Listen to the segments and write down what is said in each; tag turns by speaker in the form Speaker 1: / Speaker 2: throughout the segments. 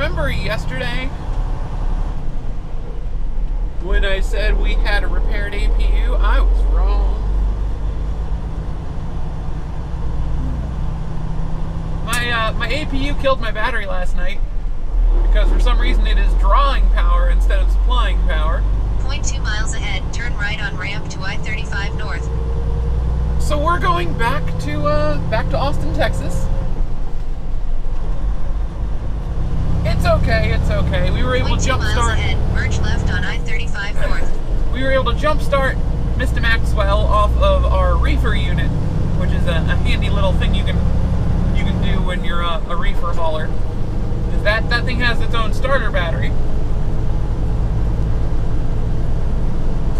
Speaker 1: remember yesterday when I said we had a repaired APU? I was wrong. My APU killed my battery last night because for some reason it is drawing power instead of supplying power.
Speaker 2: 0.2 miles ahead, turn right on ramp to I-35 North.
Speaker 1: So we're going back to Austin, Texas. It's okay, it's okay. We were able to jump start.
Speaker 2: 0.2 miles ahead, merge left on I-35 North.
Speaker 1: We were able to jump start Mr. Maxwell off of our reefer unit, which is a handy little thing you can do when you're a reefer hauler. That thing has its own starter battery.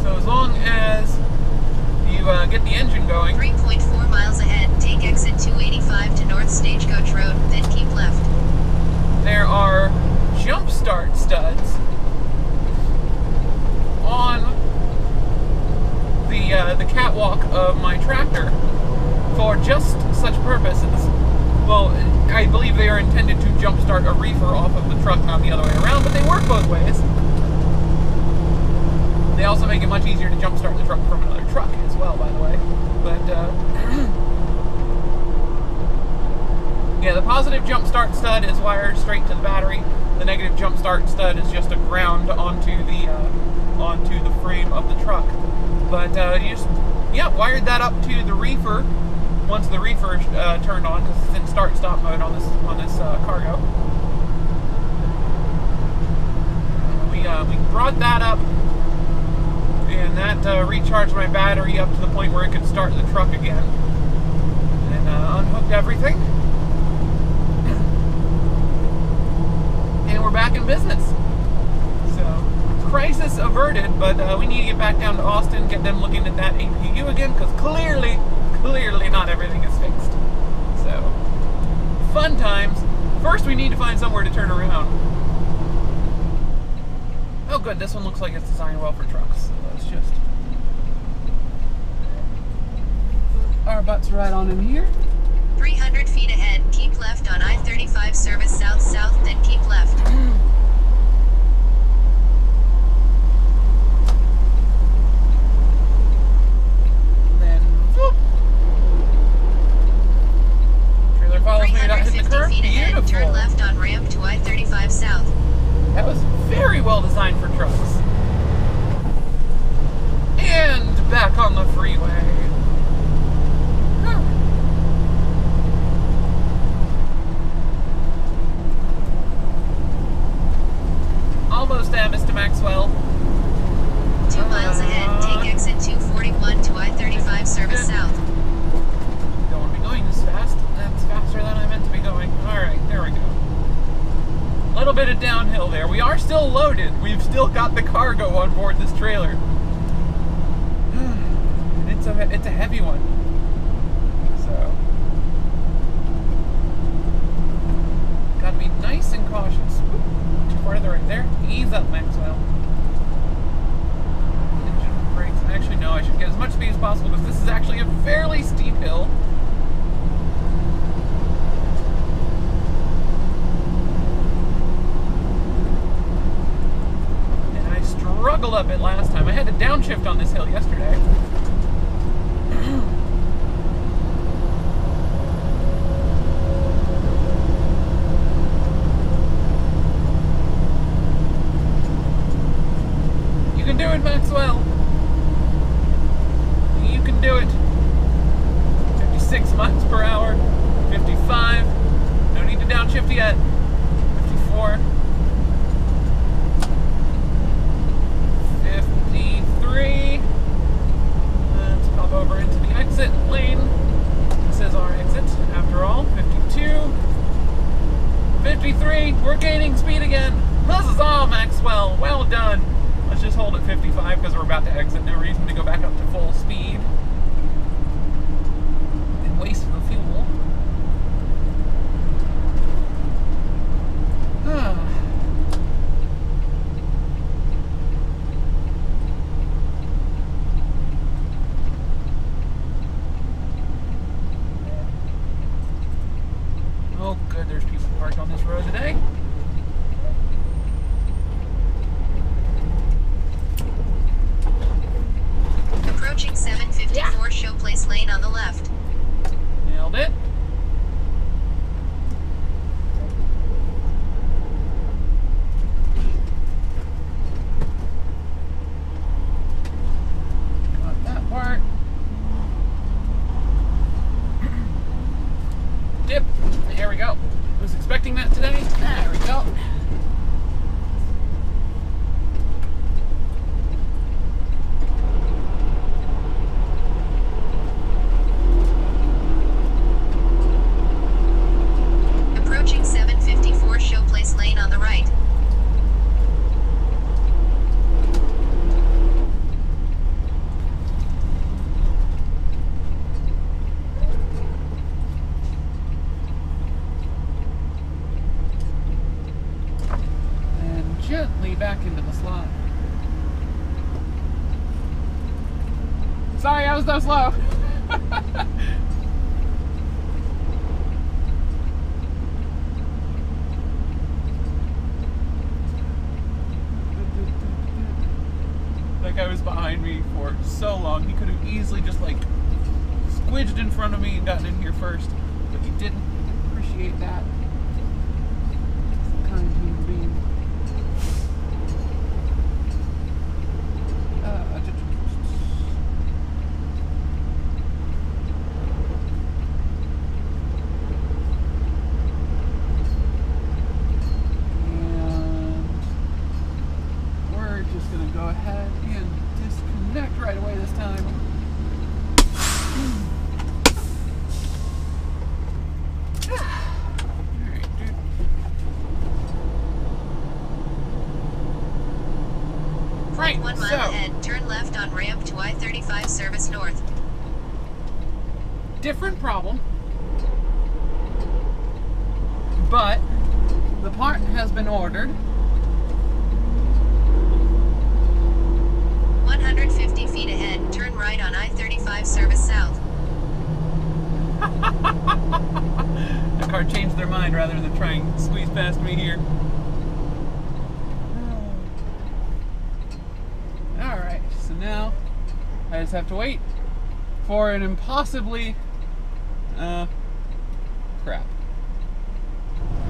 Speaker 1: So as long as you get the engine going.
Speaker 2: 3.4 miles ahead, take exit 285 to North Stagecoach Road, then keep left.
Speaker 1: There are jump start studs on the catwalk of my tractor for just such purposes. Well, I believe they are intended to jump start a reefer off of the truck, not the other way around, but they work both ways. They also make it much easier to jump start the truck from another truck as well, by the way. But, yeah, the positive jump start stud is wired straight to the battery. The negative jump start stud is just a ground onto the frame of the truck. But, you just, yeah, wired that up to the reefer once the reefer turned on, because it's in start-stop mode on this cargo. We brought that up, and that recharged my battery up to the point where it could start the truck again, and unhooked everything, and we're back in business. So, crisis averted, but we need to get back down to Austin, get them looking at that APU again, because clearly not everything is fixed. So, fun times. First, we need to find somewhere to turn around. Oh good, this one looks like it's designed well for trucks. So let's just... our butts right on in here.
Speaker 2: 300 feet ahead, keep left on I-35 service south-south, then keep left.
Speaker 1: Follows me without hitting the curb. Beautiful.
Speaker 2: Turn left on ramp to I-35 South.
Speaker 1: That was very well designed for trucks. And back on the freeway. Almost there, Mr. Maxwell.
Speaker 2: 2 miles ahead, take exit 241 to I-35 service south.
Speaker 1: Don't want to be going this fast. That's faster than I meant to be going. Alright, there we go. A little bit of downhill there. We are still loaded. We've still got the cargo on board this trailer. And it's a heavy one. So, gotta be nice and cautious. Ooh, too far to the right there. Ease up, Maxwell. Engine brakes. Actually, no, I should get as much speed as possible because this is actually a fairly steep hill. Struggled up it last time. I had to downshift on this hill yesterday. You can do it, Maxwell. You can do it. 56 miles per hour. 55. No need to downshift yet. 54. 53. Let's pop over into the exit lane. This is our exit, after all. 52. 53. We're gaining speed again. Huzzah, Maxwell. Well done. Let's just hold at 55 because we're about to exit. No reason to go back up to full speed and waste the fuel. Oh, good. There's people parked on this road today. Dip. There we go. Was expecting that today. There we go.
Speaker 2: Approaching 754 Showplace Lane on the right.
Speaker 1: Gently back into the slot. Sorry, I was so slow. That guy was behind me for so long. He could have easily just like squidged in front of me and gotten in here first, but he didn't. Appreciate that. Kind human being. Go ahead and disconnect right away this time. Alright, dude. Right,
Speaker 2: 1 mile ahead, turn left on ramp to I-35 service north.
Speaker 1: Different problem. But the part has been ordered.
Speaker 2: 150 feet ahead, turn right on I-35 service south.
Speaker 1: The car changed their mind rather than try and squeeze past me here. Alright, so now I just have to wait for an impossibly crap.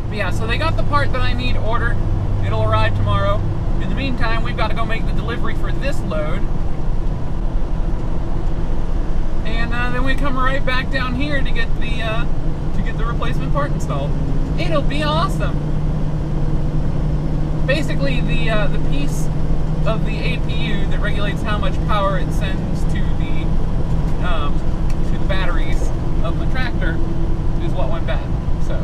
Speaker 1: But yeah, so they got the part that I need ordered. It'll arrive tomorrow. In the meantime, we've got to go make the delivery for this load. And then we come right back down here to get the replacement part installed. It'll be awesome. Basically, the piece of the APU that regulates how much power it sends to the batteries of the tractor is what went bad. So,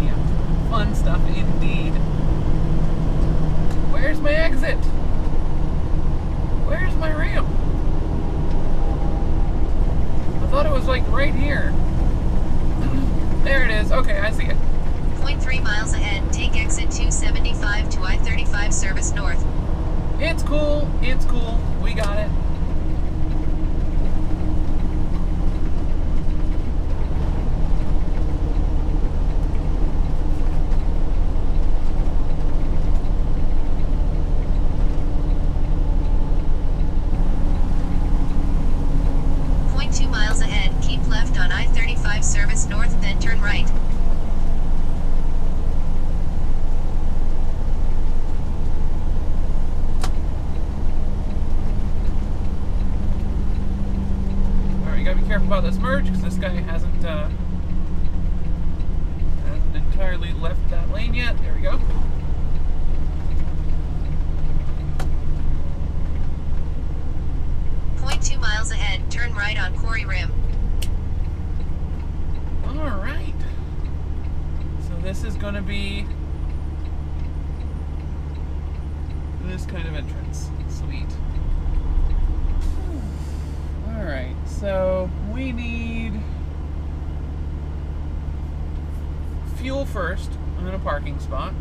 Speaker 1: yeah, fun stuff indeed. Where's my exit? Where's my ramp? I thought it was like right here. There it is. Okay, I see it.
Speaker 2: 0.3 miles ahead, take exit 275 to I-35 service north.
Speaker 1: It's cool. It's cool. We got it.
Speaker 2: Service north, then turn right.
Speaker 1: Alright, you gotta be careful about this merge because this guy hasn't entirely left that lane yet. There we go.
Speaker 2: .2 miles ahead, turn right on Quarry Rim.
Speaker 1: Alright. So this is going to be this kind of entrance. Sweet. Alright, so we need fuel first. I'm in a parking spot.